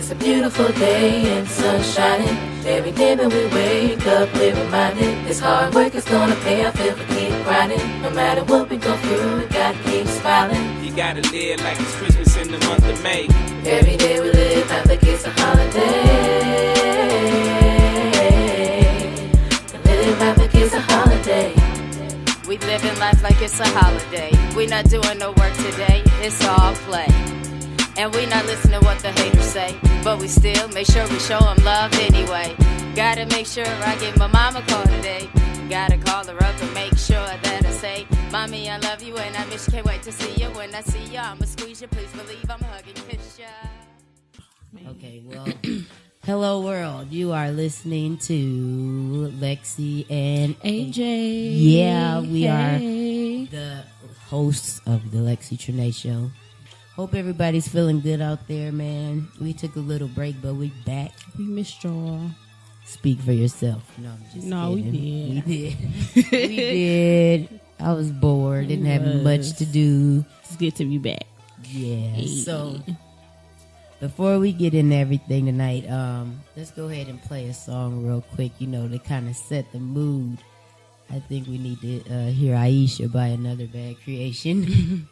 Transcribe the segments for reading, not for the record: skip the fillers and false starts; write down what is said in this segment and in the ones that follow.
It's a beautiful day and sun shining. Every day that we wake up, we're reminded this hard work is gonna pay off if we keep grinding. No matter what we go through, we gotta keep smiling. You gotta live like it's Christmas in the month of May. Every day we live like it's a holiday. We live like it's a holiday. We living life like it's a holiday. We not doing no work today, it's all play. And we not listening to what the haters say, but we still make sure we show them love anyway. Gotta make sure I give my mama a call today. Gotta call her up and make sure that I say, Mommy, I love you and I miss you, can't wait to see you. When I see you, I'ma squeeze you, please believe I'm hugging, kiss ya. Okay, well, hello world. You are listening to Lexi and AJ. Yeah, we are Hey. the hosts of the Lexi Trinae Show. Hope everybody's feeling good out there, man. We took a little break, but we back. We missed y'all. Speak for yourself. No, I'm just No, we kidding. did. We did. We did. I was bored. Didn't have much to do. It's good to be back. Yeah. So before we get into everything tonight, let's go ahead and play a song real quick, you know, to kind of set the mood. I think we need to hear Aisha by Another Bad Creation.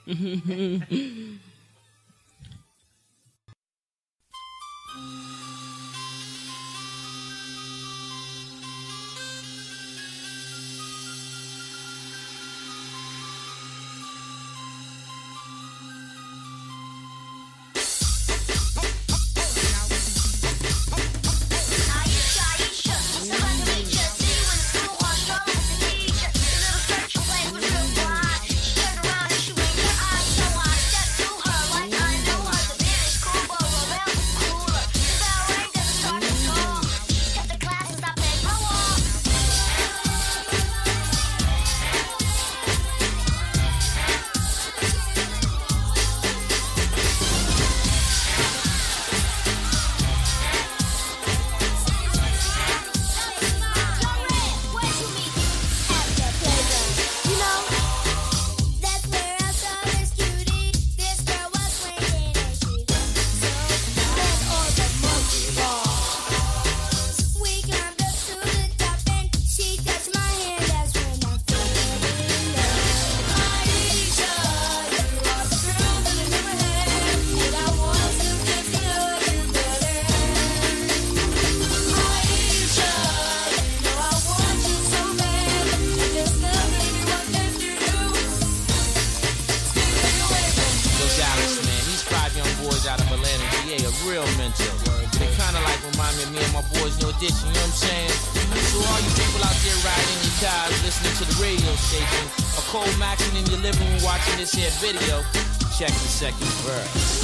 Video, check the second verse.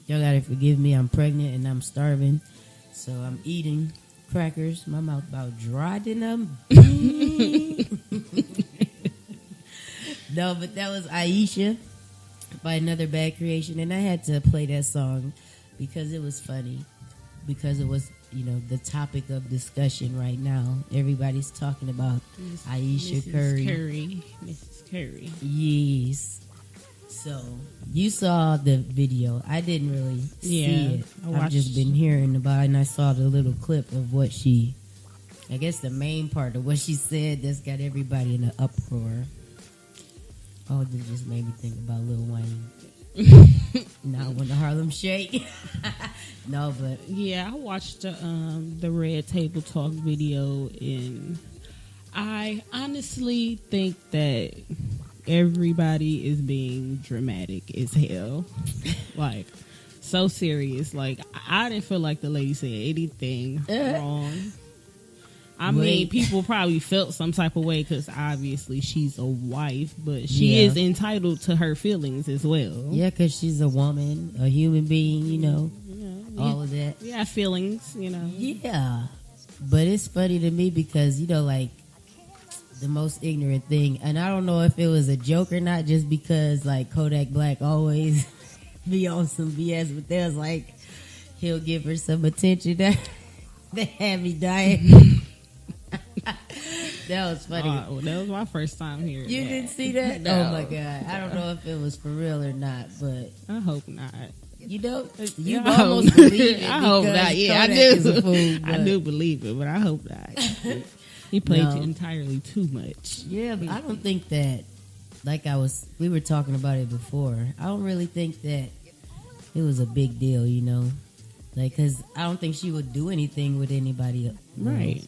Y'all gotta forgive me. I'm pregnant and I'm starving, so I'm eating crackers. My mouth about dry than I'm. No, but that was Aisha by Another Bad Creation, and I had to play that song because it was funny, because it was, you know, the topic of discussion right now. Everybody's talking about Aisha Mrs. Curry. Mrs. Curry. Yes. So you saw the video. I didn't really see it. I've just been hearing about it, and I saw the little clip of what she, I guess the main part of what she said that's got everybody in an uproar. Oh, that just made me think about Lil Wayne. Now when the Harlem Shake. No, but yeah, I watched the Red Table Talk video, and I honestly think that everybody is being dramatic as hell. Like, so serious. Like, I didn't feel like the lady said anything wrong. I mean, people probably felt some type of way because obviously she's a wife, but she is entitled to her feelings as well. Yeah, because she's a woman, a human being, you know, all of that. Yeah, feelings, you know. Yeah. But it's funny to me because, you know, like, the most ignorant thing, and I don't know if it was a joke or not, just because, like, Kodak Black always be on some BS, but there's like, he'll give her some attention. That had me dying. That was funny. Well, that was my first time hearing You that. didn't see that? No. Oh my God. I don't know if it was for real or not, but I hope not. you know, you I almost hope- believe it. I hope because not. Yeah, Kodak I is a do. fool, I but- do believe it, but I hope not. He played No. entirely too much. Yeah, but I don't think that, like we were talking about it before, I don't really think that it was a big deal, you know? Like, because I don't think she would do anything with anybody else. Right.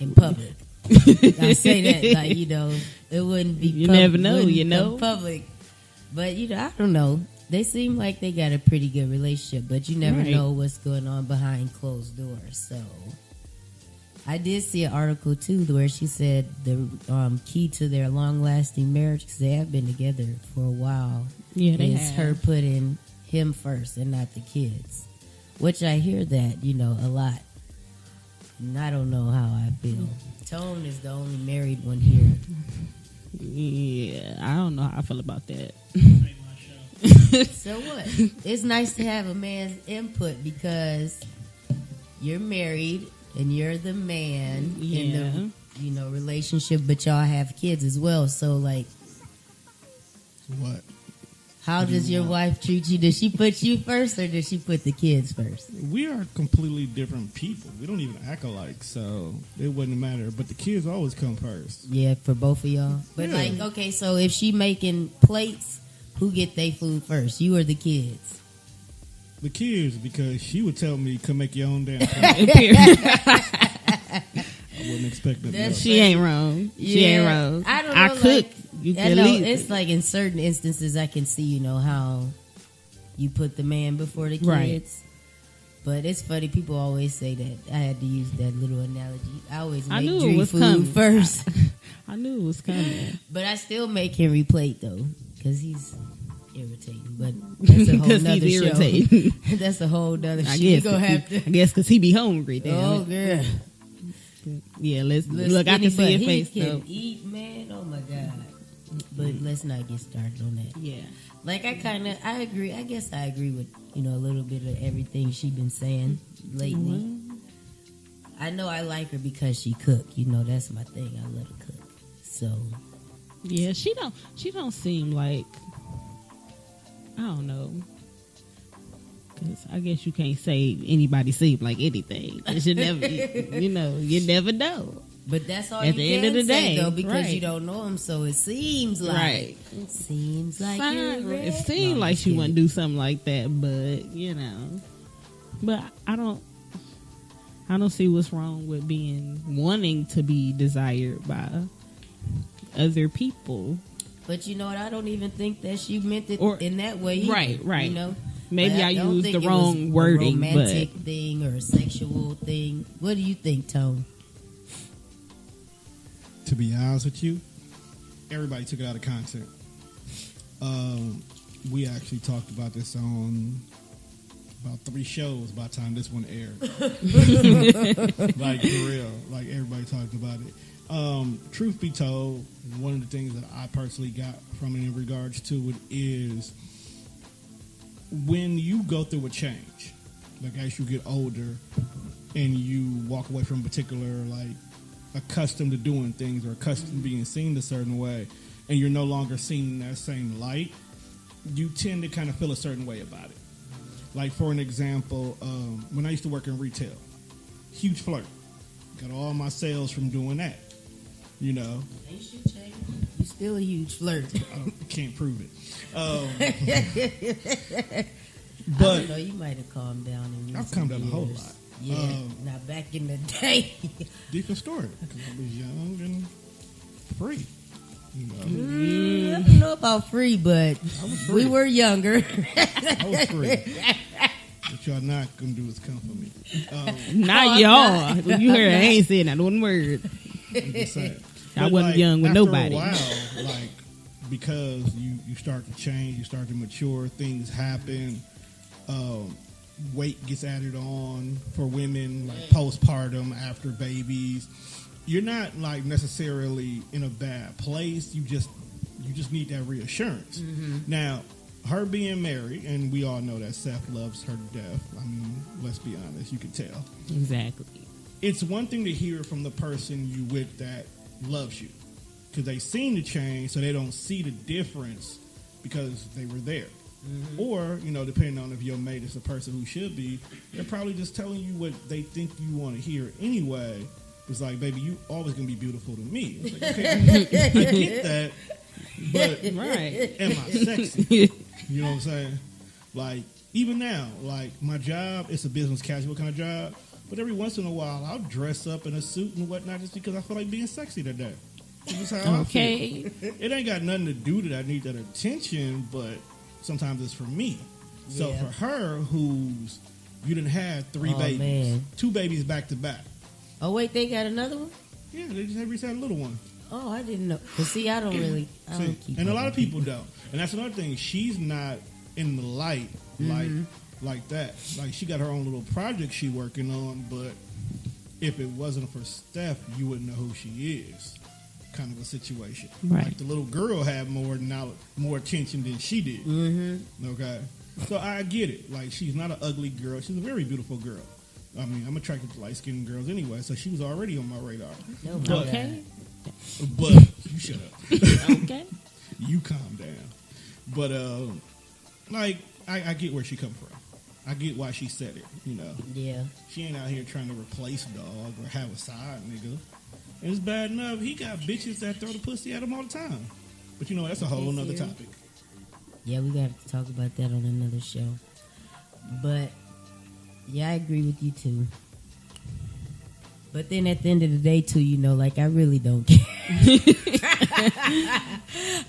In public. I say that, like, you know, it wouldn't be You never know, you know? public. But, you know, I don't know. They seem like they got a pretty good relationship, but you never Right. know what's going on behind closed doors. So, I did see an article, too, where she said the key to their long-lasting marriage, because they have been together for a while, Yeah, they is have. her putting him first and not the kids. Which I hear that, you know, a lot. And I don't know how I feel. Tone is the only married one here. Yeah, I don't know how I feel about that. So what? It's nice to have a man's input because you're married and you're the man in the, you know, relationship, but y'all have kids as well. So, like, What? how does your wife treat you? Does she put you first or does she put the kids first? We are completely different people. We don't even act alike, so it wouldn't matter. But the kids always come first. Yeah, for both of y'all. But Yeah. like, okay, so if she making plates, who get their food first? You or the kids? The kids, because she would tell me, "Come make your own damn plate." I wouldn't expect nothing else. She ain't wrong. She ain't Yeah. wrong. I don't I know, cook. like, You I can know leave. it's like in certain instances I can see, you know, how you put the man before the kids. Right. But it's funny, people always say that. I had to use that little analogy. I always I make knew it Dree was food coming. first. I knew it was coming. But I still make Henry plate though, because he's irritating. But that's a whole 'Cause nother he's show. irritating. That's a whole nother I shit. guess. You gonna have to. I guess because he be hungry. Damn Oh it. girl, Yeah, let's Little look. I skinny, can see but your he face can though. eat, man. Oh my god. But let's not get started on that. Yeah. Like I agree. I guess I agree with, you know, a little bit of everything she been saying lately. I know I like her because she cook. You know, that's my thing. I let her cook. So Yeah, she don't seem like, I don't know. Because I guess you can't say anybody seem like anything. 'Cause you never, you know, you never know. but that's all At you the can end of the say day, though, because right. you don't know him. So it seems like Right. it seems like Fine. you're It red. seemed No, like just she kidding. wouldn't do something like that, but you know. But I don't see what's wrong with wanting to be desired by other people. But you know what? I don't even think that she meant it Or- in that way. Either, Right. You know. Maybe But I don't used think the it was wrong wording, a romantic but thing or a sexual thing. What do you think, Tone? To be honest with you, everybody took it out of content. we actually talked about this on about 3 shows by the time this one aired. Like, for real. Like, everybody talked about it. Truth be told, one of the things that I personally got from it in regards to it is when you go through a change, like as you get older and you walk away from a particular, like, accustomed to doing things or accustomed to being seen a certain way, and you're no longer seen in that same light, you tend to kind of feel a certain way about it. Like, for an example, when I used to work in retail, huge flirt. Got all my sales from doing that, you know. You should change. You're still a huge flirt. I can't prove it. But I don't know, you might have calmed down. I've calmed down a whole lot. Yeah, now back in the day. Different story. Because I was young and free. You know. I don't know about free, but we were younger. I was free. What y'all not gonna do is come for me. Not y'all. You heard I ain't saying that one word. I'm just saying. I wasn't young with nobody. After a while, like, because you start to change, you start to mature, things happen. Weight gets added on for women, like postpartum, after babies. You're not like necessarily in a bad place. You just need that reassurance. Mm-hmm. Now, her being married, and we all know that Seth loves her to death. I mean, let's be honest, you can tell. Exactly. It's one thing to hear from the person you with that loves you, because they seen the change, so they don't see the difference because they were there. Mm-hmm. Or, you know, depending on if your mate is the person who should be, they're probably just telling you what they think you want to hear anyway. It's like, baby, you always going to be beautiful to me. It's like, okay, I get that, but right. am I sexy? You know what I'm saying? Like, even now, like, my job, it's a business casual kind of job, but every once in a while, I'll dress up in a suit and whatnot just because I feel like being sexy that day. That's how I feel. It ain't got nothing to do that I need that attention, but sometimes it's for me. Yeah. So for her, who's, you done had 3 babies, man. 2 babies back to back. Oh, wait, they got another one? Yeah, they just had a little one. Oh, I didn't know. But see, I don't keep and a lot of people don't. And that's another thing. She's not in the light like that. Like, she got her own little project she working on, but if it wasn't for Steph, you wouldn't know who she is. Kind of a situation. Right. Like, the little girl had more knowledge, more attention than she did. Mm-hmm. Okay? So I get it. Like, she's not an ugly girl. She's a very beautiful girl. I mean, I'm attracted to light-skinned girls anyway, so she was already on my radar. Okay. But you shut up. Okay. You calm down. But, like, I get where she come from. I get why she said it, you know. Yeah. She ain't out here trying to replace a dog or have a side nigga. And it's bad enough. He got bitches that throw the pussy at him all the time. But, you know, that's a whole nother topic. Yeah, we got to talk about that on another show. But, yeah, I agree with you, too. But then at the end of the day, too, you know, like, I really don't care.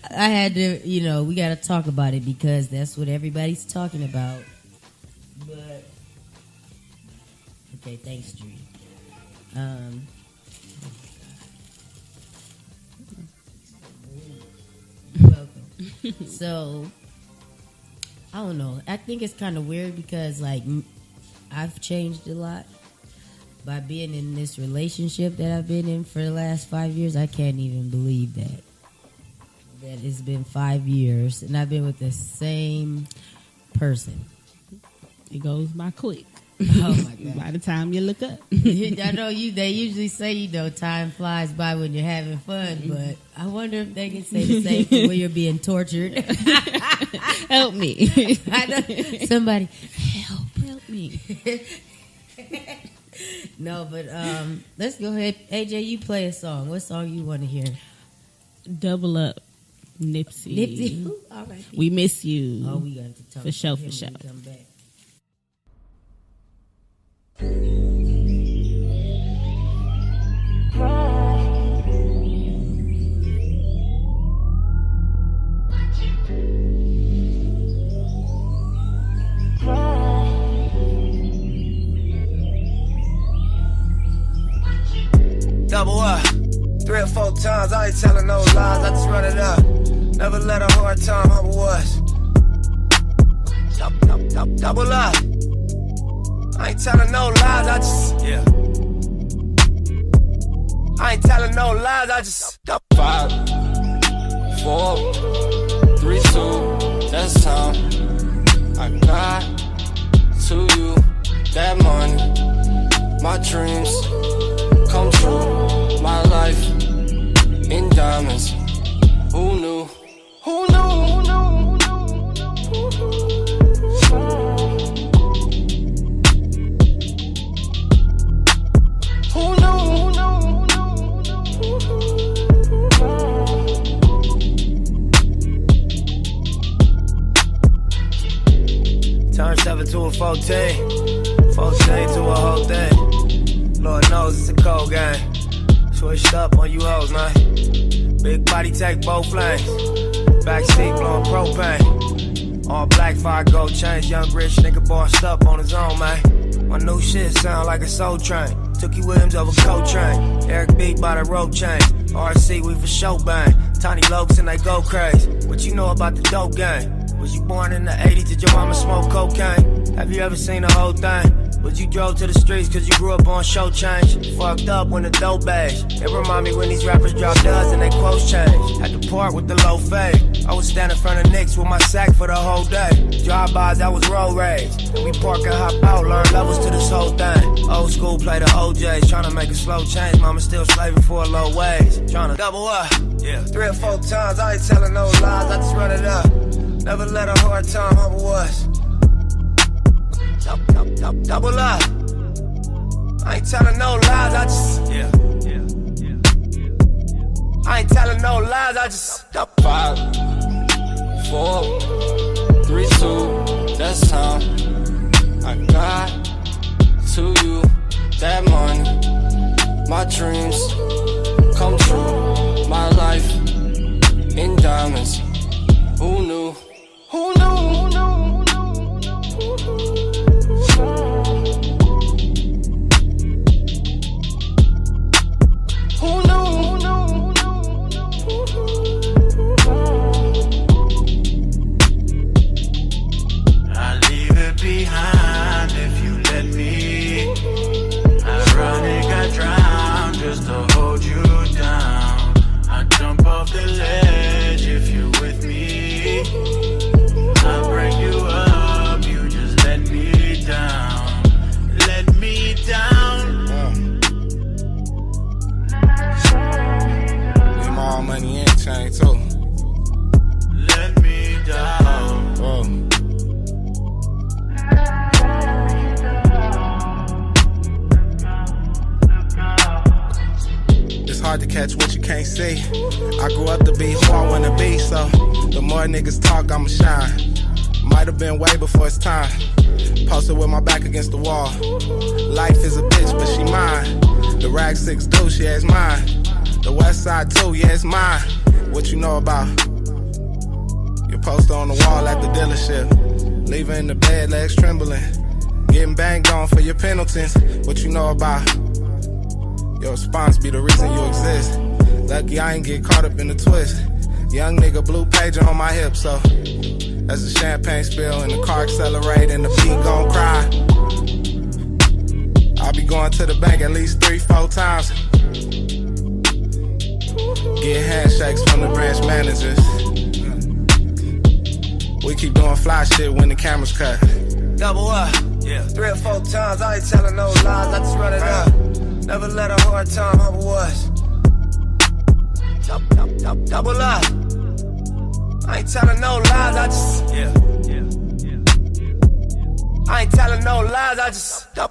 I had to, you know, we got to talk about it because that's what everybody's talking about. But, okay, thanks, Drew. You're welcome. So, I don't know. I think it's kind of weird because, like, I've changed a lot. By being in this relationship that I've been in for the last 5 years, I can't even believe that it's been 5 years and I've been with the same person. It goes by quick. Oh my God. By the time you look up. I know they usually say, you know, time flies by when you're having fun, but I wonder if they can say the same thing when you're being tortured. Help me. I know, somebody help me. No, but let's go ahead. AJ, you play a song. What song you want to hear? Double Up, Nipsey. Ooh, all right. We miss you. Oh, we got to talk for sure. when we come back. Double up, 3 or 4 times, I ain't telling no lies, I just run it up. Never let a hard time humble us. Double up. I ain't telling no lies, I just, yeah. I ain't telling no lies, I just 5, 4, 3, 2, that's time. I got to you that money. My dreams come true. My life in diamonds. Who knew? Who knew? Who knew? Who knew? Turn 7 to a 14, 14 to a whole thing. Lord knows it's a cold game. Switched up on you hoes, man. Big body take both lanes. Backseat blowing propane. All black, 5 gold chains. Young rich nigga bossed up on his own, man. My new shit sound like a soul train. Tookie Williams over Coltrane. Eric B by the rope chain. RC, we for show bang. Tiny Lokes and they go crazy. What you know about the dope game? Was you born in the 80s? Did your mama smoke cocaine? Have you ever seen the whole thing? Was you drove to the streets cause you grew up on show change? Fucked up when the dope bags. It remind me when these rappers drop duds and they quotes change. Had to park with the low fade. I was standing in front of Knicks with my sack for the whole day. Drive-bys, that was road rage. And we park and hop out, learn levels to this whole thing. Old school play the OJs, tryna make a slow change. Mama still slaving for a low wage. Tryna double up, yeah. 3 or 4 times, I ain't telling no lies, I just run it up. Never let a hard time humble us. Double up. I ain't telling no lies, I just, yeah. I ain't telling no lies, I just 5, 4, 3, 2, that's time. I got to you that money. My dreams come true. My life in diamonds. Who knew? Who knew? Who knew? Who knew? I leave it behind if you let me. Ironic, I drown just to hold you down. I jump off the ledge if you're with me. I bring you up, you just let me down. Let me down. Get my all money in chain too. Let me down. It's hard to catch what you can't see. I grew up to be who I wanna be, so the more niggas talk, I'ma shine. Might have been way before it's time. Posted with my back against the wall. Life is a bitch, but she mine. The rag 6 do, yeah, it's mine. The west side too, yeah, it's mine. What you know about? Your poster on the wall at the dealership. Leaving in the bed, legs trembling. Getting banged on for your penalties. What you know about? Your response be the reason you exist. Lucky I ain't get caught up in the twist. Young nigga blue pager on my hip, so as the champagne spill and the car accelerate and the beat gon' cry. I'll be going to the bank at least 3-4 times. Get handshakes from the branch managers. We keep doing fly shit when the cameras cut. double up, yeah. 3 or 4 times, I ain't telling no lies, I just run it up. Never let a hard time humble us. Double up. I ain't telling no lies, I just, yeah. I ain't telling no lies, I just 5,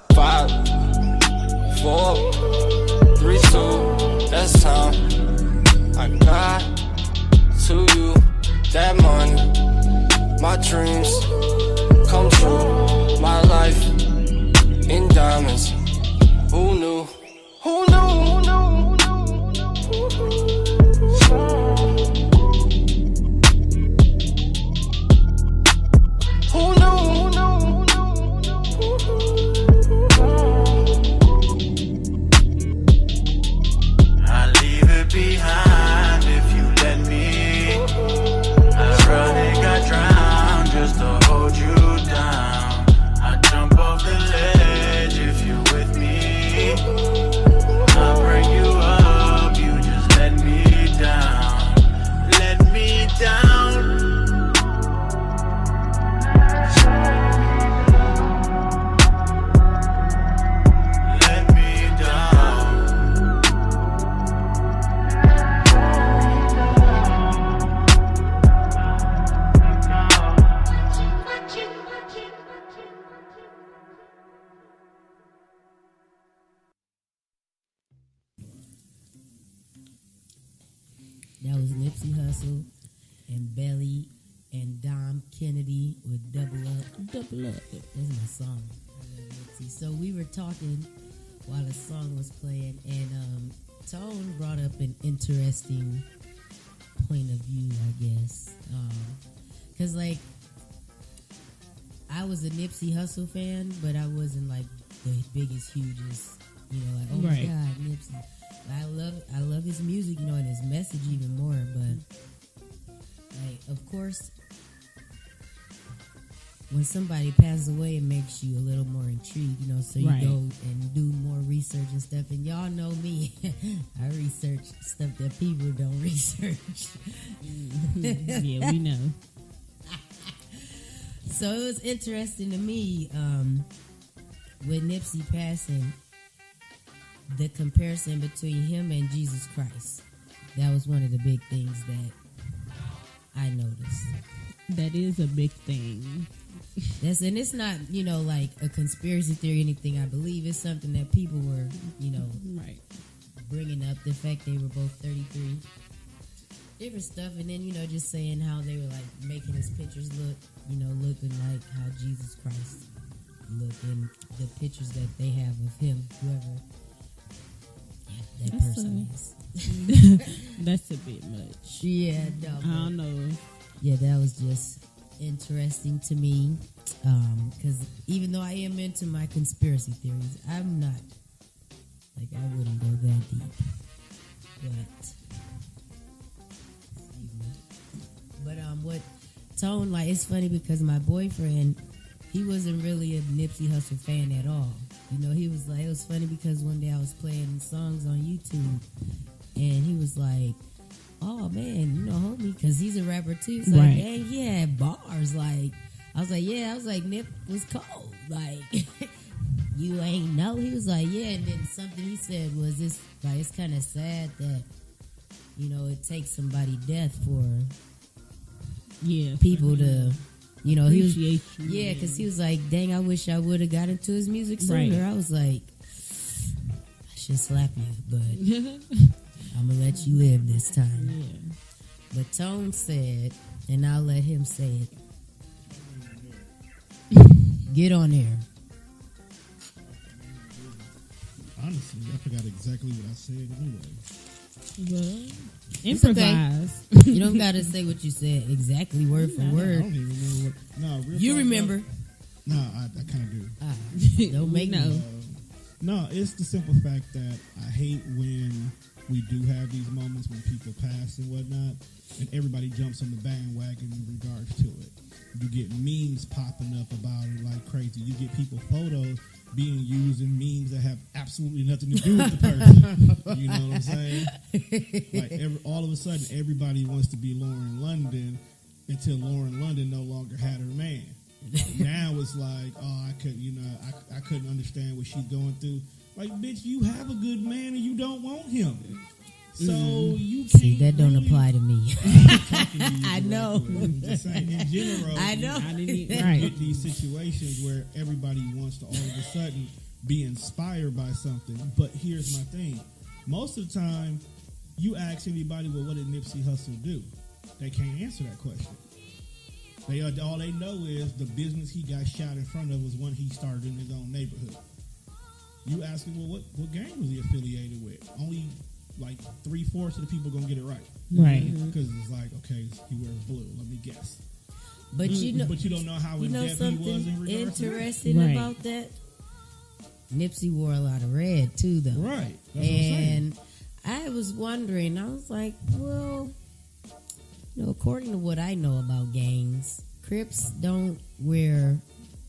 4, 3, 2, that's time. I got to you that money. My dreams come true. My life in diamonds. Who knew? Who knew? Who knew? Who knew? I leave it behind if you let me. Ironic, I drown just to hold you That was Nipsey Hussle and Belly and Dom Kennedy with Double Up. Double Up. That's my song. I love Nipsey. So we were talking while the song was playing, and Tone brought up an interesting point of view, I guess. Because, like, I was a Nipsey Hussle fan, but I wasn't, like, the biggest, hugest, you know, like, oh my God, Nipsey. I love his music, you know, and his message even more, but, like, of course, when somebody passes away, it makes you a little more intrigued, you know, so you go and do more research and stuff. And y'all know me, I research stuff that people don't research. Yeah, we know. So it was interesting to me with Nipsey passing, the comparison between him and Jesus Christ. That was one of the big things that I noticed. That is a big thing. And it's not, you know, like a conspiracy theory or anything. I believe it's something that people were, you know, bringing up. The fact they were both 33. Different stuff. And then, you know, just saying how they were, like, making his pictures look, you know, looking like how Jesus Christ looked in the pictures that they have of him, whoever that person is. That's a bit much. Yeah, no. I don't know. Yeah, that was just interesting to me, because even though I am into my conspiracy theories, I'm not, like, I wouldn't go that deep, but what Tone, like, it's funny because my boyfriend, he wasn't really a Nipsey Hussle fan at all, you know. He was like, it was funny because one day I was playing songs on YouTube and he was like, oh man, you know, homie, because he's a rapper too. It's like, hey, he had bars. Like, I was like, yeah. I was like, Nip was cold. Like, you ain't know. He was like, yeah. And then something he said was this, like, it's kind of sad that, you know, it takes somebody death for people to, you know, he was, because he was like, dang, I wish I would have got into his music sooner. I was like, I should slap you, but I'm gonna let you live this time. Yeah. But Tone said, and I'll let him say it. Get on there. Honestly, I forgot exactly what I said anyway. Well, improvise. Okay. You don't gotta say what you said exactly word for word. I don't even remember what. No, you remember? No, I kind of do. Don't make no. No, it's the simple fact that I hate when we do have these moments when people pass and whatnot, and everybody jumps on the bandwagon in regards to it. You get memes popping up about it like crazy. You get people photos being used in memes that have absolutely nothing to do with the person. You know what I'm saying? Like all of a sudden, everybody wants to be Lauren London until Lauren London no longer had her man. Now it's like, oh, I couldn't understand what she's going through. Like, bitch, you have a good man and you don't want him. So you can't. See, that don't apply to me. I know. Just saying, in general, I know. You get these situations where everybody wants to all of a sudden be inspired by something. But here's my thing. Most of the time, you ask anybody, well, what did Nipsey Hussle do? They can't answer that question. All they know is the business he got shot in front of was one he started in his own neighborhood. You ask him, well, what gang was he affiliated with? Only like 3/4 of the people gonna get it right. Right. Because it's like, okay, he wears blue. Let me guess. But you don't know how in depth he was in regards interesting to that. about that. Nipsey wore a lot of red too, though. Right. That's and what I'm saying. I was wondering. I was like, well, you know, according to what I know about gangs, Crips don't wear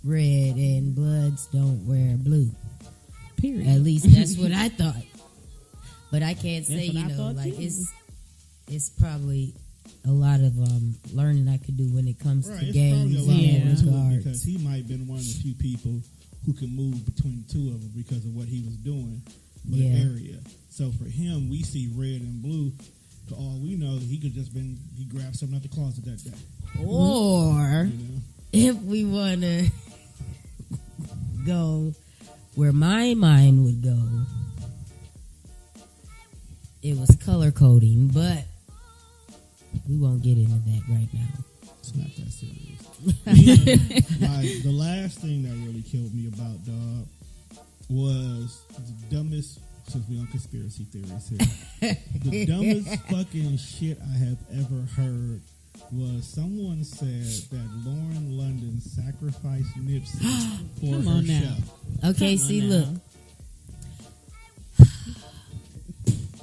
red and Bloods don't wear blue. Period. At least that's what I thought. But I can't say, you know, like too. It's probably a lot of learning I could do when it comes to gangs in that regard. Because he might have been one of the few people who can move between the two of them because of what he was doing with the area. So for him, we see red and blue. For all we know, he grabbed something out the closet that day. Or if we want to go where my mind would go, it was color coding, but we won't get into that right now. It's not that serious. Like, the last thing that really killed me about Dog was the dumbest, since we on conspiracy theories here, the dumbest fucking shit I have ever heard was someone said that Lauren London sacrificed Nipsey for Come her on now. show. Okay, Come see, on look. now.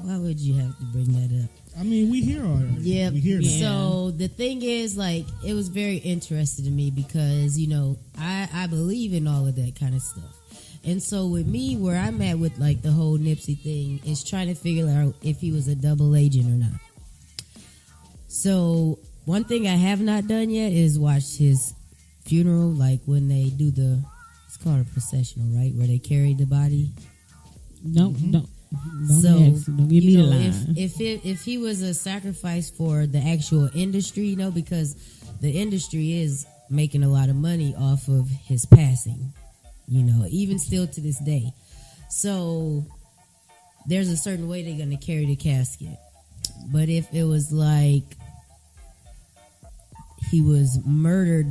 Why would you have to bring that up? I mean, we hear already. Yeah. We hear that. So the thing is, like, it was very interesting to me because, you know, I believe in all of that kind of stuff. And so with me, where I'm at with, like, the whole Nipsey thing is trying to figure out if he was a double agent or not. So one thing I have not done yet is watch his funeral, like when they do it's called a processional, right? Where they carry the body. No, don't So, don't give me you the know, line. if he was a sacrifice for the actual industry, you know, because the industry is making a lot of money off of his passing, you know, even still to this day. So there's a certain way they're going to carry the casket. But if it was like he was murdered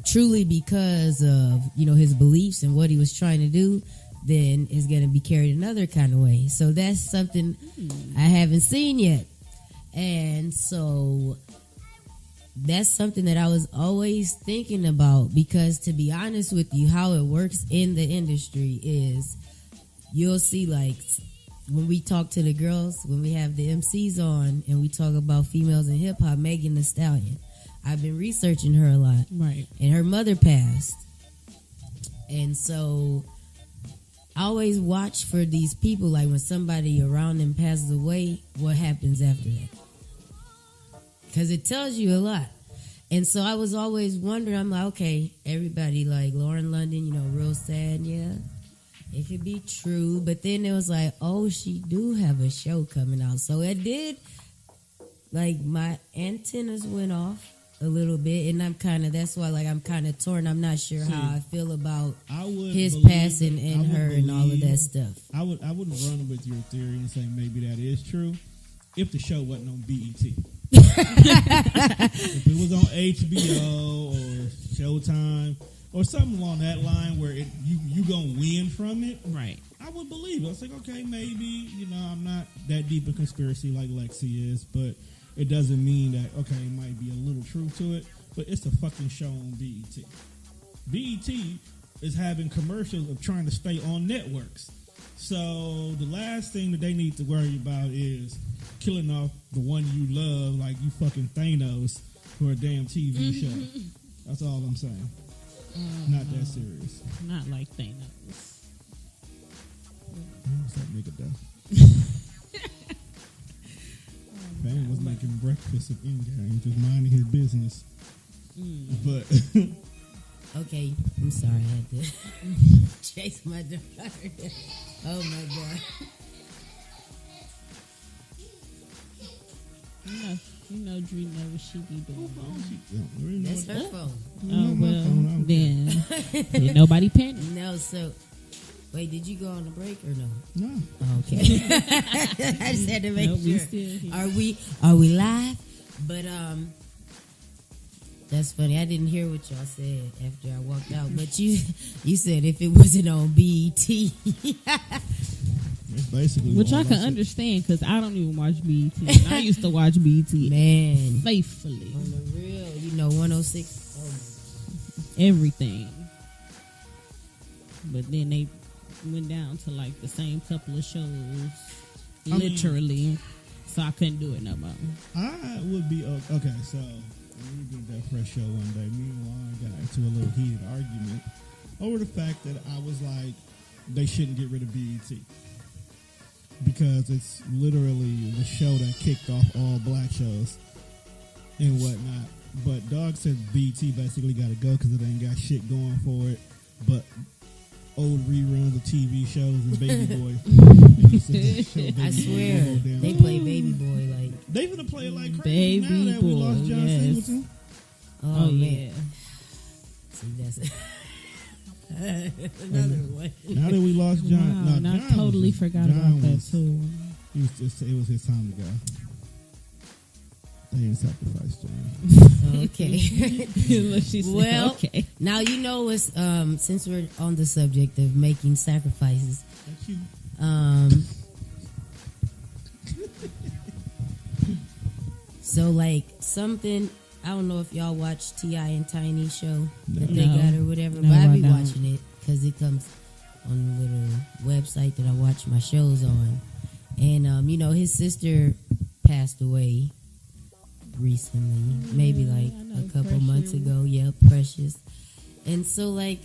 truly because of, you know, his beliefs and what he was trying to do, then it's going to be carried another kind of way. So that's something I haven't seen yet. And so that's something that I was always thinking about, because to be honest with you, how it works in the industry is you'll see, like, when we talk to the girls, when we have the MCs on and we talk about females in hip hop, Megan Thee Stallion, I've been researching her a lot. Right. And her mother passed. And so I always watch for these people, like when somebody around them passes away, what happens after that? Because it tells you a lot. And so I was always wondering, I'm like, okay, everybody like Lauren London, you know, real sad, yeah. It could be true. But then it was like, oh, she do have a show coming out. So it did, like, my antennas went off a little bit, and that's why, like, I'm kind of torn. I'm not sure how I feel about his passing and her and all of that stuff. I would run with your theory and say maybe that is true if the show wasn't on BET. If it was on HBO or Showtime or something along that line where you gonna win from it, Right. I would believe it. I was like, okay, maybe, you know, I'm not that deep in conspiracy like Lexi is, but it doesn't mean that, okay, it might be a little truth to it, but it's a fucking show on BET. BET is having commercials of trying to stay on networks. So the last thing that they need to worry about is killing off the one you love, like you fucking Thanos, for a damn TV show. That's all I'm saying. Not that serious. Not like Thanos. What's that nigga though? Fame was making breakfast at Endgame, just minding his business. But Okay, I'm sorry, I had to chase my daughter. Oh my God. You know, Dree knows she be doing. That's her phone. Oh, well, then did nobody panic. No, so wait, did you go on a break or no? no. Okay. I just had to make Nope, we sure. still here. Are we live? But that's funny. I didn't hear what y'all said after I walked out. But you said if it wasn't on BET. That's basically Which all I can said. understand because I don't even watch BET. And I used to watch BET Man, faithfully. on the real, you know, 106. Everything. But then they went down to like the same couple of shows. Literally. So I couldn't do it no more. I would be okay. So we did that fresh show one day. Me and Lauren got into a little heated argument over the fact that I was like, they shouldn't get rid of BET because it's literally the show that kicked off all black shows and whatnot. But Dog said BET basically got to go because it ain't got shit going for it. But old reruns of TV shows and Baby Boy. I swear, they play Baby Boy like. They gonna play it like crazy Baby now that we Boy, lost John yes. Singleton. Oh, man. yeah. See, that's another one. Now that we lost John, Wow, and I John totally was- forgot John about that was- too. It was his time to go. They ain't sacrificed to me. Okay. Unless she said, Well, okay. now you know it's since we're on the subject of making sacrifices. Thank you. So like something, I don't know if y'all watch T.I. and Tiny show that they No. got or whatever, No, but I I be don't. watching it because it comes on a little website that I watch my shows on. And you know, his sister passed away recently, maybe like I know, a couple Precious. months ago. Yep, Precious. And so like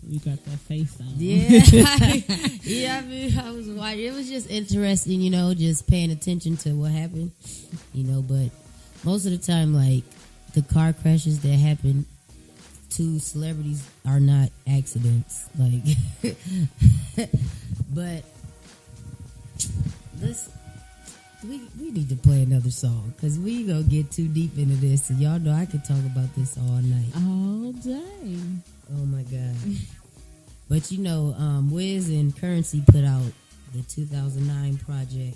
You got that face on. yeah, yeah. I mean, I was watching. It was just interesting, you know, just paying attention to what happened, you know. But most of the time, like the car crashes that happen to celebrities are not accidents. Like, but let's we need to play another song because we gonna get too deep into this, and y'all know I could talk about this all night. All day. Oh my god. But you know, Wiz and Currency put out the 2009 project.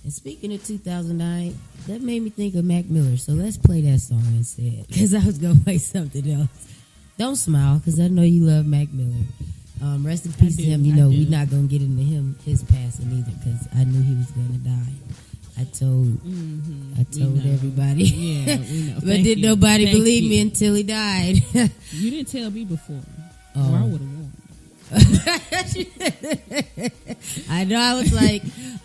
And speaking of 2009, that made me think of Mac Miller. So let's play that song instead. Because I was going to play something else. Don't smile, because I know you love Mac Miller. Rest in peace to him. You know, we're not going to get into his passing either, because I knew he was going to die. I told everybody. Yeah, we know. But Thank didn't you. nobody Thank believe you. me until he died. You didn't tell me before. Oh. Or I would have warned. I know. I was like,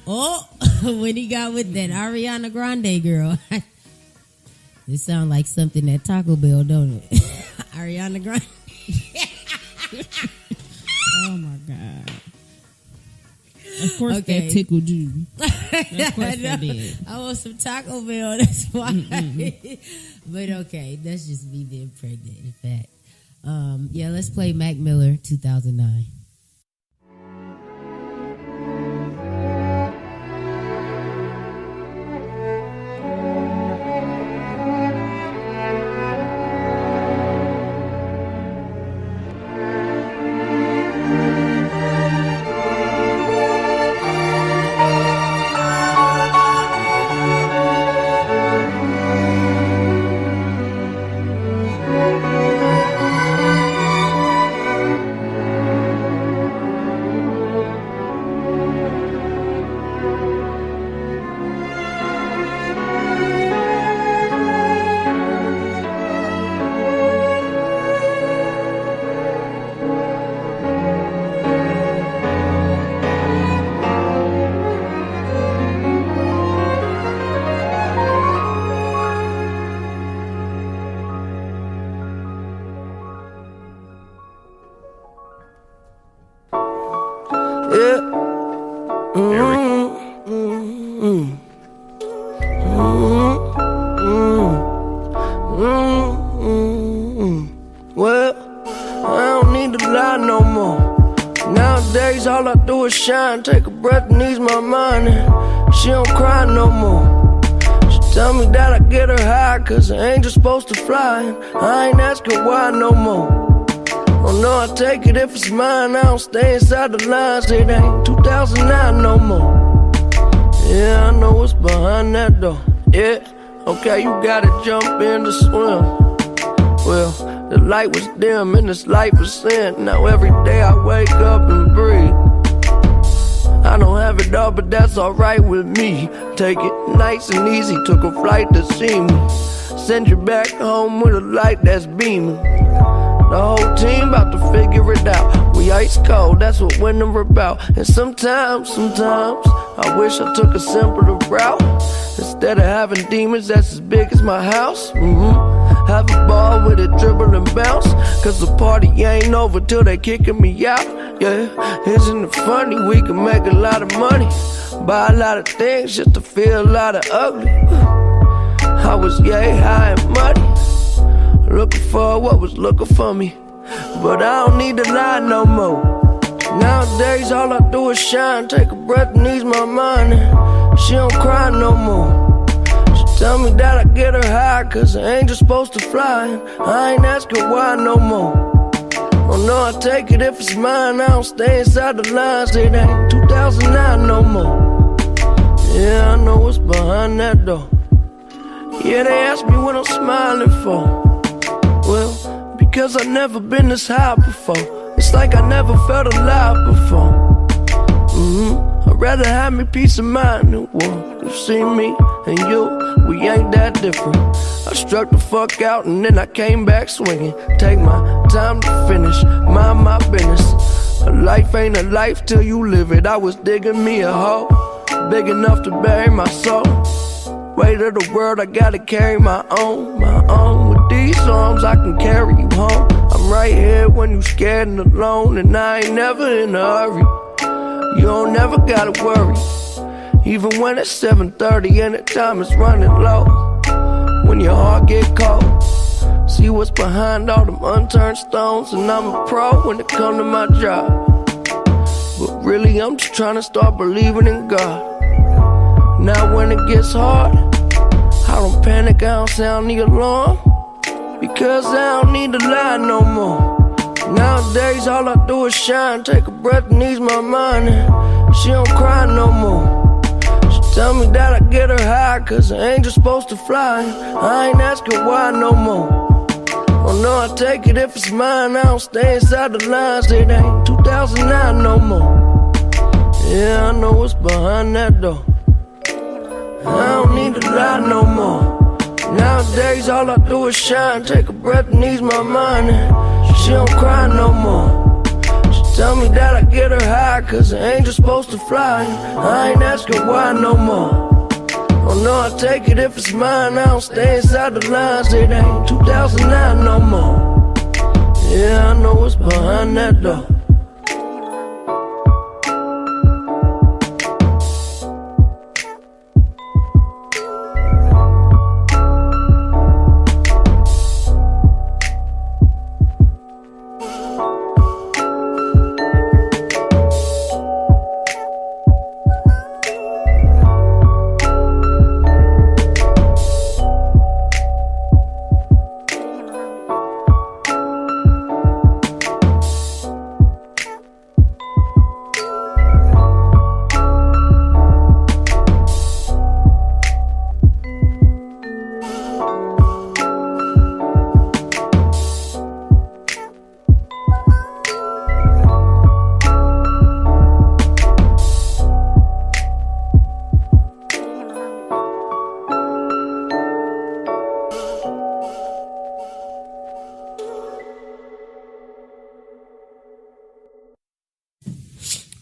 oh, when he got with that Ariana Grande girl. It sounds like something at Taco Bell, don't it? Ariana Grande. Oh my God. Of course Okay. that tickled you. Of course I did. I want some Taco Bell. That's why. But okay, that's just me being pregnant. In fact, yeah, let's play Mac Miller 2009. Yeah. Well, I don't need to lie no more. Nowadays, all I do is shine, take a breath and ease my mind. And she don't cry no more. She tell me that I get her high, cause an angel's supposed to fly. And I ain't asking why no more. Oh no, I take it if it's mine. I don't stay inside the lines. It ain't 2009 no more. Yeah, I know what's behind that door. Yeah, okay, you gotta jump in to swim. Well, the light was dim and this light was sin. Now every day I wake up and breathe. I don't have it all, but that's alright with me. Take it nice and easy, took a flight to see me. Send you back home with a light that's beaming. The whole team about to figure it out. We ice cold, that's what winter about. And sometimes, I wish I took a simpler route. Instead of having demons that's as big as my house. Have a ball with it, dribble and bounce. Cause the party ain't over till they kicking me out. Yeah, isn't it funny? We can make a lot of money, buy a lot of things just to feel a lot of ugly. I was yay high and muddy, looking for what was looking for me. But I don't need to lie no more. Nowadays all I do is shine, take a breath and ease my mind. And she don't cry no more. She tell me that I get her high, cause an angel's supposed to fly. And I ain't asking why no more. Oh no, I take it if it's mine. I don't stay inside the lines. It ain't 2009 no more. Yeah, I know what's behind that door. Yeah, they ask me what I'm smiling for. Well, because I've never been this high before. It's like I never felt alive before. I'd rather have me peace of mind than war. You see me and you, we ain't that different. I struck the fuck out and then I came back swinging. Take my time to finish, mind my business. A life ain't a life till you live it. I was digging me a hole, big enough to bury my soul. Weight of the world, I gotta carry my own. With these arms, I can carry you home. I'm right here when you scared and alone, and I ain't never in a hurry. You don't never gotta worry, even when it's 7:30 and the time is running low. When your heart get cold, see what's behind all them unturned stones. And I'm a pro when it come to my job, but really I'm just trying to start believing in God. Now when it gets hard, I don't panic, I don't sound the alarm, because I don't need to lie no more. Nowadays all I do is shine, take a breath and ease my mind, and she don't cry no more. She tell me that I get her high, cause an angel's supposed to fly. I ain't asking why no more. Oh no, I take it if it's mine. I don't stay inside the lines. It ain't 2009 no more. Yeah, I know what's behind that door. I don't need to lie no more. Nowadays all I do is shine, take a breath and ease my mind, and she don't cry no more. She tell me that I get her high, cause an angel's supposed to fly. I ain't asking why no more. Oh no, I take it if it's mine. I don't stay inside the lines. It ain't 2009 no more. Yeah, I know what's behind that door.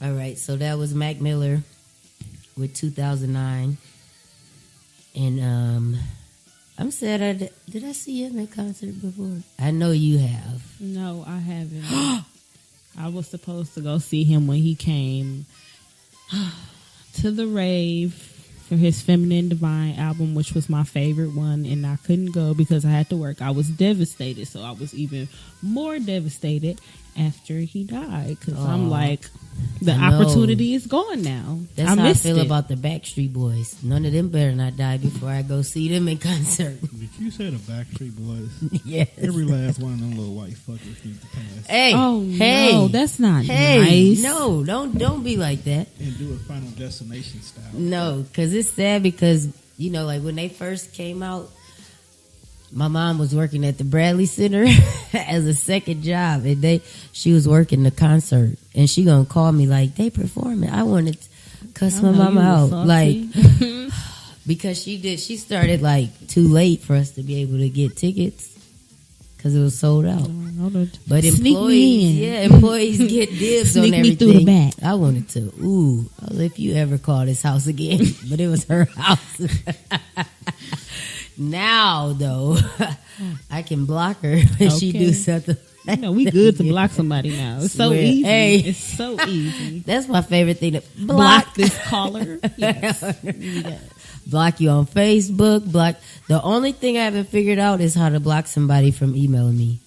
All right, so that was Mac Miller with 2009. And I'm sad, did I see him at concert before? I know you have. No, I haven't. I was supposed to go see him when he came to the rave for his Feminine Divine album, which was my favorite one, and I couldn't go because I had to work. I was devastated, so I was even more devastated after he died, because I'm like, the opportunity is gone now. That's how I feel about the Backstreet Boys. None of them better not die before I go see them in concert. Did you say the Backstreet Boys? Yes. Every last one of them little white fuckers need to pass. Hey, no, that's not nice. No, don't be like that. And do it Final Destination style. No, because it's sad because, you know, like when they first came out, my mom was working at the Bradley Center as a second job, and she was working the concert, and she gonna call me like, they performing. I wanted to cuss my mama out, like, because she started like too late for us to be able to get tickets because it was sold out. But employees get dibs on everything. Me through the back. I wanted to. If you ever call this house again, but it was her house. Now, though, I can block her if she do something. You know, we good to block somebody now. It's so easy. Hey. It's so easy. That's my favorite thing. To block this caller. Yes. Block you on Facebook. Block. The only thing I haven't figured out is how to block somebody from emailing me.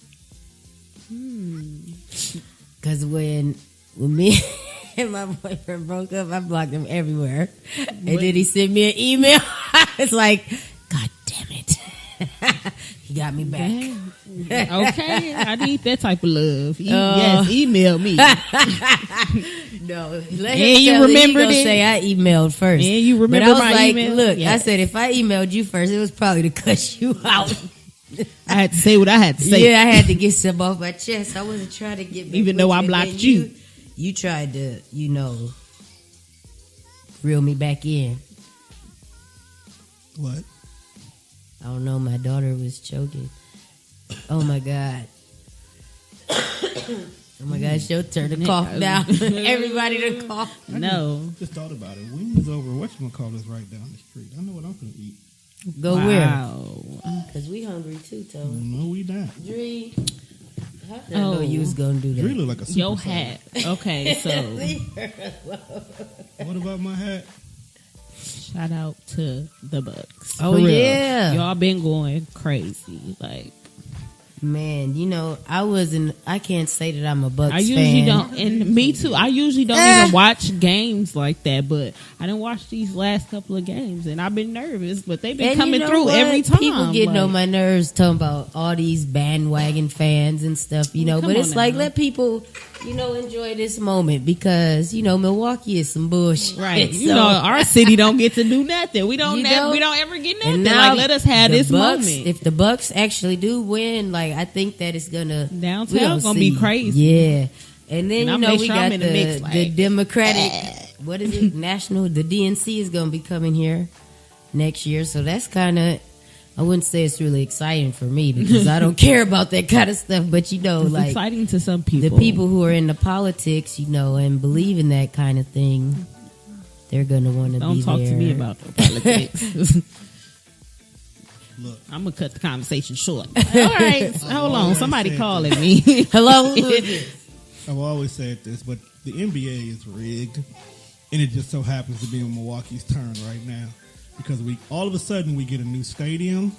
Because when me and my boyfriend broke up, I blocked him everywhere. And then he sent me an email. It's like, God damn it. You got me back. Okay, I need that type of love. Yes, email me. No, let him you remembered it. Say I emailed first. And you remember but I was my like, email? Look, Yes. I said if I emailed you first, it was probably to cuss you out. I had to say what I had to say. Yeah, I had to get some off my chest. I wasn't trying to get back Even with though you. I And blocked then you. You tried to, reel me back in. What? I don't know. My daughter was choking. Oh my God. Oh my God, she'll turn the cough down. Everybody to cough. No. Just thought about it. Wings over whatchamacallit right down the street. I know what I'm going to eat. Go Wow. where? Because we hungry too, Tony. No, we not. Dree. I didn't know you was going to do that. Dre look like a super Your saiyan. hat. Okay, so What about my hat? shout out to the Bucks. Oh, For real. yeah. Y'all been going crazy. Like, Man, I can't say that I'm a Bucks I usually fan. don't, and me too. I usually don't even watch games like that, but I didn't watch these last couple of games, and I've been nervous. But they've been And coming you know through what? every time. People getting like, on my nerves talking about all these bandwagon fans and stuff, Come but it's on like now. let people, enjoy this moment because, Milwaukee is some bullshit. Right, So- our city don't get to do nothing. We don't. You know? We don't ever get And nothing. now Like, let us have the this Bucks, moment. If the Bucks actually do win, I think that it's gonna Downtown gonna be crazy. Yeah, and then And I'll make we sure got I'm in the mix, the like, Democratic. What is it? National. The DNC is gonna be coming here next year, so that's kind of. I wouldn't say it's really exciting for me because I don't care about that kind of stuff. But It's exciting to some people. the people who are into politics, and believe in that kind of thing, they're gonna want to be Don't talk there. to me about the politics. Look, I'm gonna cut the conversation short. All right, hold on. Somebody said calling me. Hello. Who is this? I've always said this, but the NBA is rigged, and it just so happens to be on Milwaukee's turn right now because all of a sudden we get a new stadium.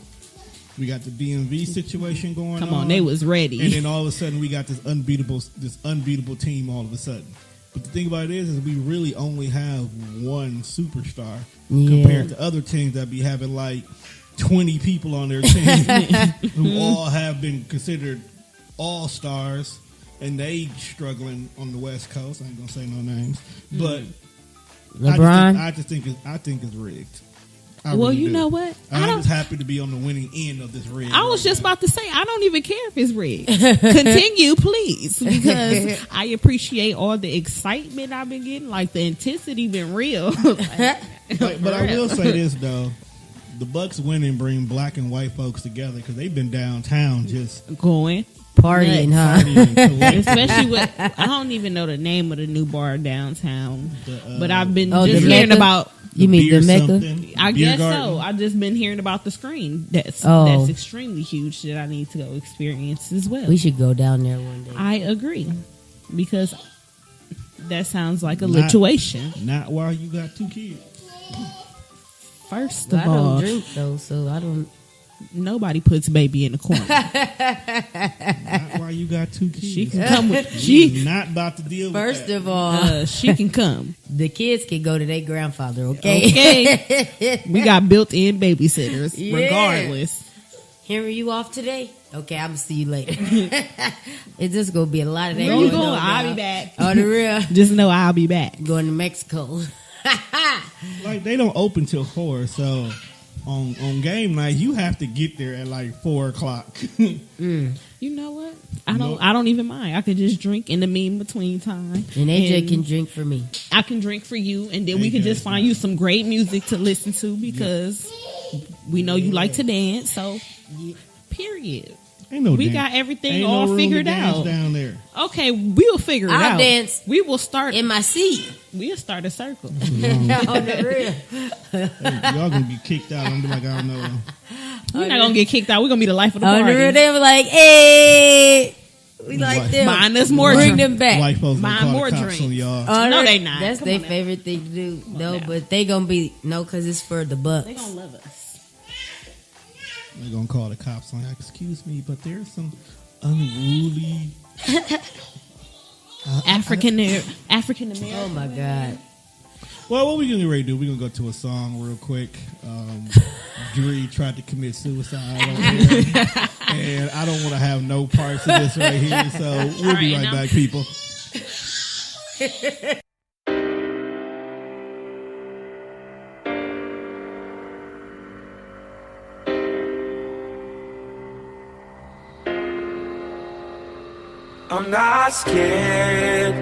We got the DMV situation going on. Come on, they was ready. And then all of a sudden we got this unbeatable team all of a sudden. But the thing about it is we really only have one superstar compared to other teams that be having 20 people on their team who all have been considered all-stars, and they struggling on the West Coast. I ain't gonna say no names, but LeBron. I think it's rigged. I Well, really you do. know what? I'm just happy to be on the winning end of this rig. I was just about to say, I don't even care if it's rigged. Continue, please, because I appreciate all the excitement I've been getting. Like, the intensity been real. But I will say this though. The Bucks winning bring black and white folks together because they've been downtown just Going. Partying, huh? partying. Especially with, I don't even know the name of the new bar downtown, but I've been Oh, just the hearing Mecca? about. You mean beer the Mecca? something, I beer guess garden. so. I've just been hearing about the screen. That's extremely huge that I need to go experience as well. We should go down there one day. I agree because that sounds like a lituation. Not while you got two kids. First I of all, don't drink though, so I don't. nobody puts baby in the corner. Not while you got two kids. She can come with She's not about to deal First with that. of all, she can come. the kids can go to their grandfather. Okay. Okay, we got built-in babysitters, Yeah. regardless. Henry, you off today? Okay, I'm gonna see you later. It's just gonna be a lot of that. Where you going? on I'll now. be back. On the real, Just know I'll be back. going to Mexico. They don't open till 4, so on game night you have to get there at 4:00. You know what? I don't even mind. I could just drink in the mean between time. And AJ can drink for me. I can drink for you, and then There we you can go. just find you some great music to listen to because we know you like to dance. So, period. Ain't no We dance. got everything Ain't all no room figured to dance out. down there. Okay, we'll figure it I'll out. dance We will start. in my seat. We'll start a circle. On the real. Y'all gonna be kicked out. I'm gonna be like, I don't know. We're not gonna get kicked out. We're gonna be the life of the On the real, party. they were like, "Hey, we like them. Buying us more Bring drinks. them back." White folks gonna Buying call more the cops drinks. on y'all. On No, the- they not. That's Come their on now. favorite thing to do. No, now. but they gonna be because it's for the Bucks. They gonna love us. They're gonna call the cops on. Excuse me, but there's some unruly. African Oh American. my God. Well, what we gonna ready to do? We're gonna go to a song real quick. Dree tried to commit suicide on here. And I don't want to have no parts of this right here. So we'll be right back, people. I'm not scared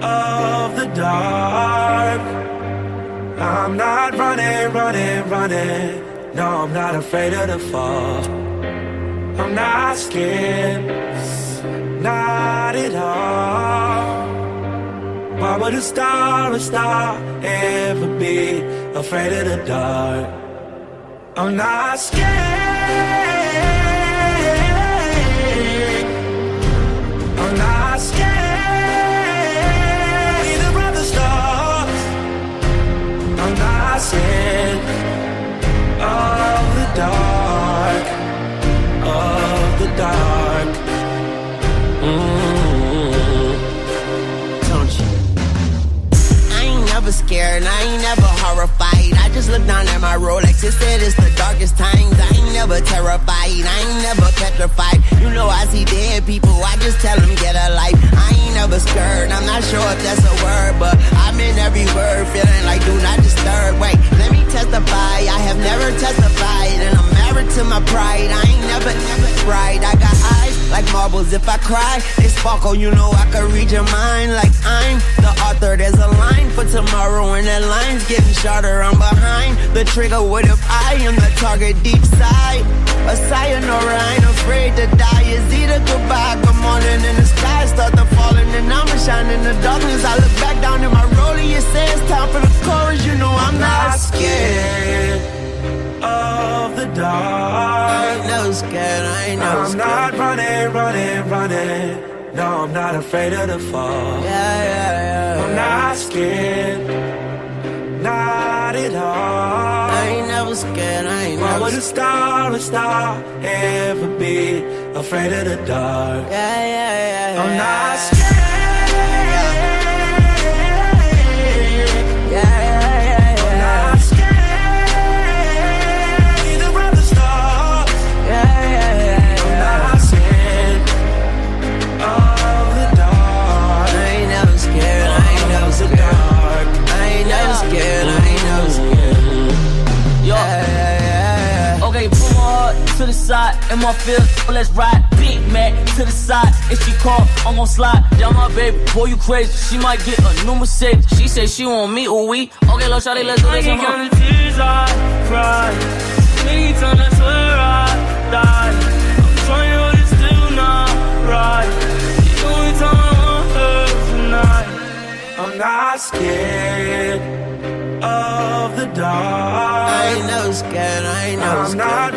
of the dark. I'm not running. No, I'm not afraid of the fall. I'm not scared, not at all. Why would a star ever be afraid of the dark? I'm not scared. I'm not scared either of the stars. I'm not scared of the dark, of the dark. Don't you? I ain't never scared, I ain't never horrified. I just look down at my Rolex, it said it's the darkest times. I ain't never terrified, I ain't never petrified. You know I see dead people, I just tell them get a life. I ain't never scared, I'm not sure if that's a word, but I'm in every word, feeling like do not disturb. Wait, let me testify, I have never testified, and I'm married to my pride. I ain't never cried, I got eyes like marbles. If I cry, they sparkle, you know I can read your mind. Like I'm the author, there's a line for tomorrow, and that line's getting shorter. I'm behind the trigger, what if I am the target deep side? A sayonara, I ain't afraid to die. It's either goodbye, good morning, and the sky start to falling, and I'ma shine in the darkness. I look back down in my rollie, it says time for the chorus. You know I'm not scared Of the dark. I ain't never scared, I ain't never I'm scared. not running. No, I'm not afraid of the fall. Yeah. I'm not scared, not at all. I ain't never scared, I ain't Why never would a star ever be afraid of the dark? Yeah. I'm not scared. Yeah. I'm not scared either of the stars. Yeah. I'm not scared of the dark. I ain't never scared, I ain't never scared. I ain't never scared, I ain't never scared. Yeah. Okay, pull my heart to the side, in my field, let's ride. Big Mac to the side, if she call, I'm gon' slide. Down my baby, boy, you crazy. She might get a new Mercedes. She say she want me, ooh we. Okay, little shawty, let's do this. I ain't gonna tears I cry. Many times I swear I die. I'm trying, but it's still not right. The only time I want her tonight. I'm not scared of the dark. I ain't never scared, I ain't never I'm scared. not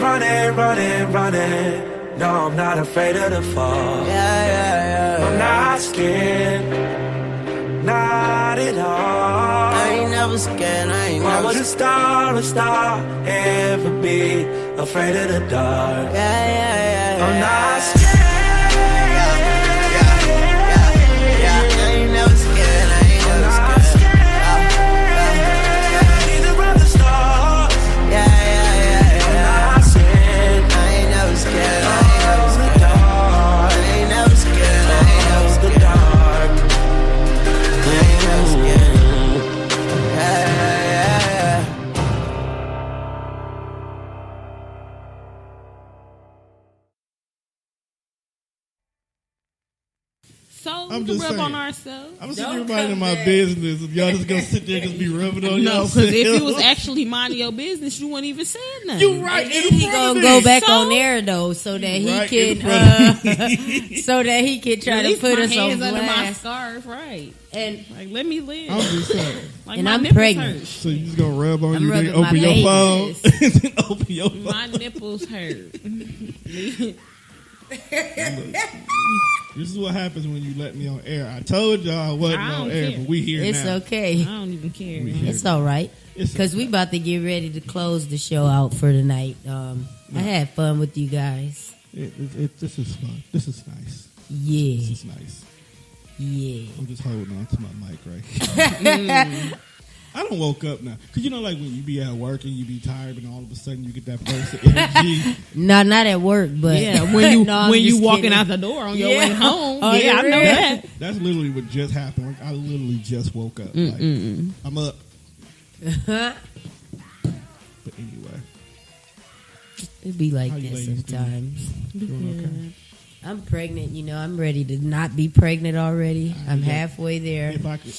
running. No, I'm not afraid of the fall. Yeah. I'm not scared, not at all. I ain't never scared, I ain't Why never would a star ever be afraid of the dark? Yeah. I'm not scared. I ain't never scared, I ain't I'm never not scared. scared either of the stars. Yeah. I'm not scared. I ain't never scared, I Of ain't never the scared. dark. I ain't never scared, I ain't never Of the scared. dark. I ain't never scared. Yeah. So I'm we just can rub saying. on ourselves. I'm sitting here minding my business. If y'all just gonna sit there and just be rubbing on No, yourself. because if you was actually minding your business, you wouldn't even say nothing. You right. And then he gonna go back on air though, so that he can, so that he can try At to least put my us on hands under my blast. scarf, right? And Like, let me live. I'm just saying. Like, and my I'm nipples pregnant. hurt. So you just gonna rub on I'm you, then rubbing my open your phone, baby. and then open your phone. My nipples hurt. This is what happens when you let me on air. I told y'all I wasn't I on don't air, care. but we here it's now. okay. I don't even care. We man. here. It's all right. It's Because we about to get ready to close the show out for the night. I had fun with you guys. This is fun. This is nice. Yeah. This is nice. Yeah. I'm just holding on to my mic right here. I don't woke up now. Because, like when you be at work and you be tired and all of a sudden you get that burst of energy. No, not at work, but when you no, when you just walking kidding. out the door on your way home. Oh, yeah, I know that. That's literally what just happened. Like, I literally just woke up. Like, I'm up. But anyway. It'd be like How you that ladies sometimes. Doing okay? I'm pregnant, I'm ready to not be pregnant already. I'm halfway there. If I could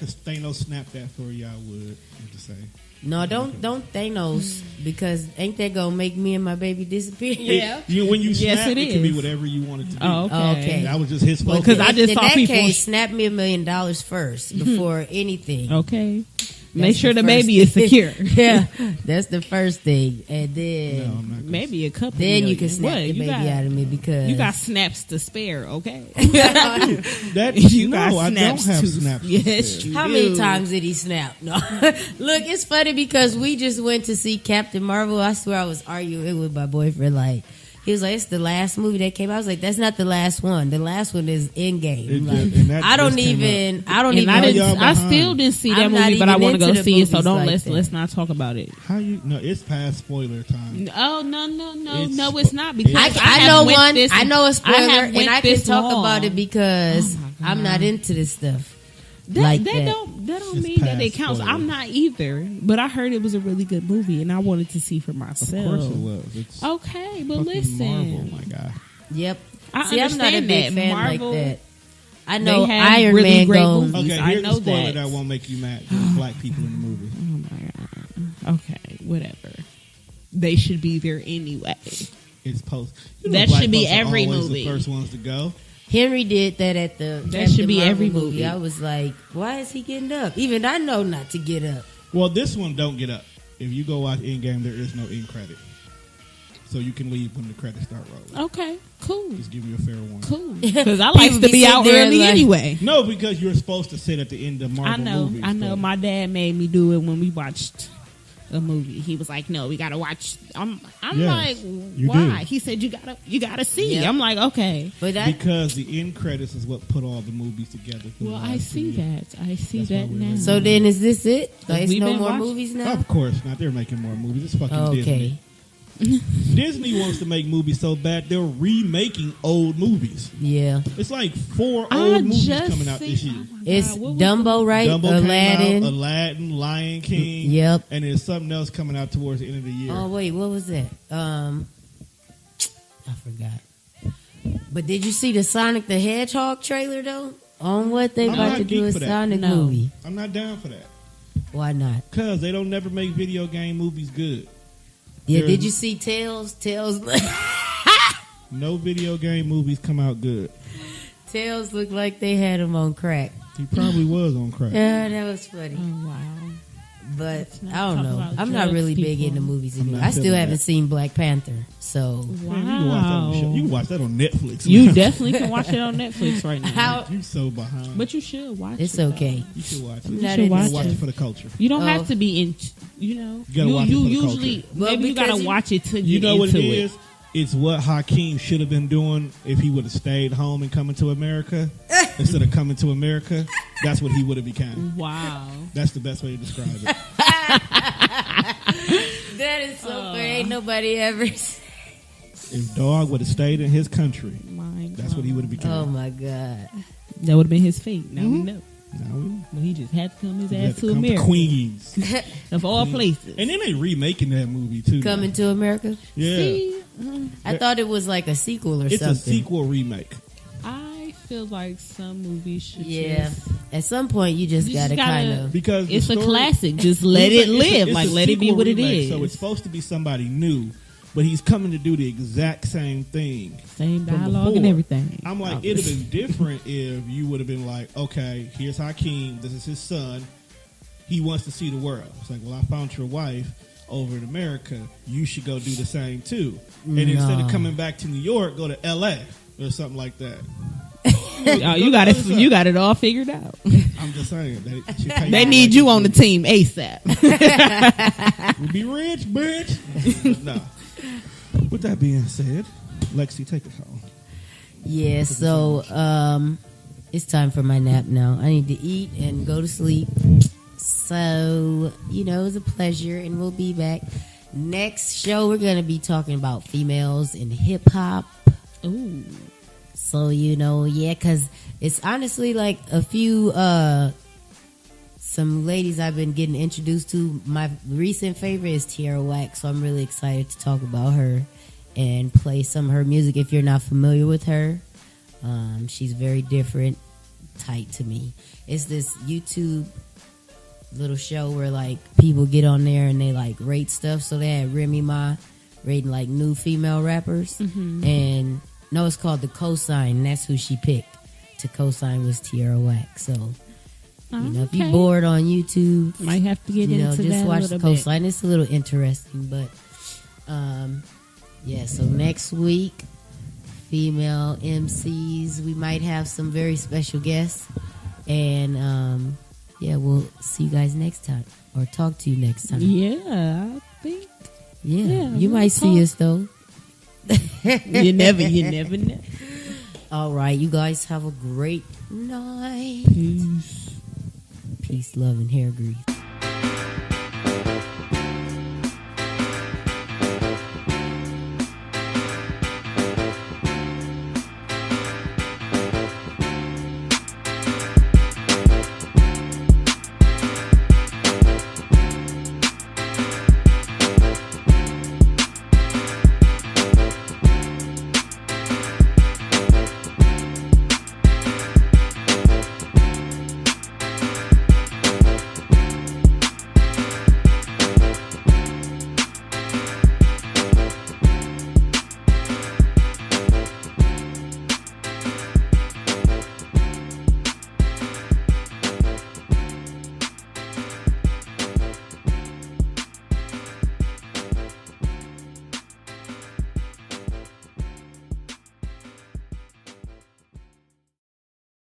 Thanos snap that for you, I would. I'm just saying. No, don't Thanos, because ain't that gonna make me and my baby disappear? When you snap, it can be is. whatever you want it to be. Oh, okay. That was just his focus. Because I just in saw that people. case, snap me $1 million first before anything. Okay. That's Make sure the first baby is thing. secure. Yeah, that's the first thing, and then No, I'm not gonna Maybe a couple. then you million. can snap What? the You baby got- out of me because You got snaps to spare, okay? That You no, got I don't snaps have too. snaps. Yes, you How do. many times did he snap? No. Look, it's funny because we just went to see Captain Marvel. I swear I was arguing with my boyfriend. Like, he was like, it's the last movie that came out. I was like, that's not the last one. The last one is Endgame. Like, I don't even. And I still didn't see that I'm not movie, but I even want to into go the see it. So movies don't like that. let's not talk about it. How you? No, it's past spoiler time. Oh no, It's- it's not because I know went one. this- I know a I spoiler, have and went I can this talk long. about it because Oh my God. I'm not into this stuff. That, like that that. don't It's mean that it past counts. spoiler. I'm not either, but I heard it was a really good movie, and I wanted to see for myself. Of course it was. It's Okay, but fucking listen, Marvel, my guy. Yep. I See, I'm not a understand big that. fan Marvel, like that. I know they have Iron really Man great goes. movies. Okay, I here's know a spoiler that. that won't make you mad. There's black people in the movie. Oh my god. Okay, whatever. They should be there anyway. It's post. That black should be folks are every always movie. The first ones to go. Henry did that at the That Captain should be Marvel every movie. I was like, why is he getting up? Even I know not to get up. Well, this one don't get up. If you go watch Endgame, there is no end credit, so you can leave when the credits start rolling. Okay, cool, Just give you a fair warning. cool. Because I like People to be be sitting out there early like- anyway. No, because you're supposed to sit at the end of Marvel I know, movies. I know. but- My dad made me do it when we watched a movie. He was like, "No, we gotta watch." I'm Yes, like, you "Why?" do. He said, "You gotta see." Yep. I'm like, "Okay." But that Because the end credits is what put all the movies together. for the Well, I last see 2 years. that. I see That's why that we're now. like- so then is this it? Like, We've no been more watching- movies now? Of course not. They're making more movies. It's fucking Okay. Disney. Disney wants to make movies so bad they're remaking old movies. Yeah. It's like 4 I old movies just coming out see- this year. oh my It's God, what was Dumbo, right? Dumbo Aladdin. came out, Aladdin, Lion King. Yep. And there's something else coming out towards the end of the year. Oh wait, what was that? I forgot. But did you see the Sonic the Hedgehog trailer though? On what they I'm about not to do geek a for that. Sonic No. movie? I'm not down for that. Why not? Because they don't never make video game movies good. Yeah, There- did you see Tails? Tails No video game movies come out good. Tails looked like they had him on crack. He probably was on crack. Yeah, that was funny. Oh wow. But not I don't talk know. about I'm not drugs, really big people. into movies I'm anymore. not I still feeling haven't that. seen Black Panther. So Wow. Man, you can watch that on the show. You can watch that on Netflix. You definitely can watch it on Netflix right now. how You so behind. But you should watch it's it. okay. You should watch it. I'm You not should into watch, stuff. it for the culture. You don't Oh. have to be in. You know, You gotta watch it for the usually culture. Well, maybe you gotta because you- watch it to You get know what into it is? It's what Hakeem should have been doing if he would have stayed home and coming to America instead of coming to America. That's what he would have become. Wow. That's the best way to describe it. That is so funny. Ain't nobody ever. If Dog would have stayed in his country, My that's what he would have become. Oh my god. That would have been his fate. Now we Mhm. know. Now we But he just had to come his he ass had to to come America. to Queens. Of all places. And then they remaking that movie too. Coming to America. Yeah. See, I thought it was like a sequel or It's something. a sequel remake. I feel like some movies should Yeah. just... At some point, you just You just gotta gotta- kind of. Because the It's a story- classic. Just let It's it a- live. it's Like, a let it be sequel what it remake, is. So it's supposed to be somebody new, but he's coming to do the exact same thing. Same from dialogue and before. everything. I'm like, it'd have been different if you would have been like, okay, here's Hakeem. This is his son. He wants to see the world. It's like, well, I found your wife over in America. You should go do the same too. And instead No. of coming back to New York, go to L.A. or something like that. Oh, you got it. You got it all figured out. I'm just saying. They need you on the team ASAP. We be rich, bitch. No. With that being said, Lexi, take us home. Yeah. So it's time for my nap now. I need to eat and go to sleep. So, it was a pleasure, and we'll be back. Next show, we're going to be talking about females in hip-hop. Ooh. So, because it's honestly like a few, some ladies I've been getting introduced to. My recent favorite is Tierra Whack, so I'm really excited to talk about her and play some of her music if you're not familiar with her. She's very different, tight to me. It's this YouTube little show where like people get on there and they like rate stuff. So they had Remy Ma rating like new female rappers. Mm-hmm. And no, it's called The Cosign. That's who she picked to co-sign was Tierra Whack. So if you're bored on YouTube, might have to get into just that watch a The little Cosign. It's a little interesting, but so next week, female MCs, we might have some very special guests, and we'll see you guys next time, or talk to you next time. Yeah, I think. Yeah, you might see us though. You never know. All right, you guys have a great night. Peace, love, and hair grease.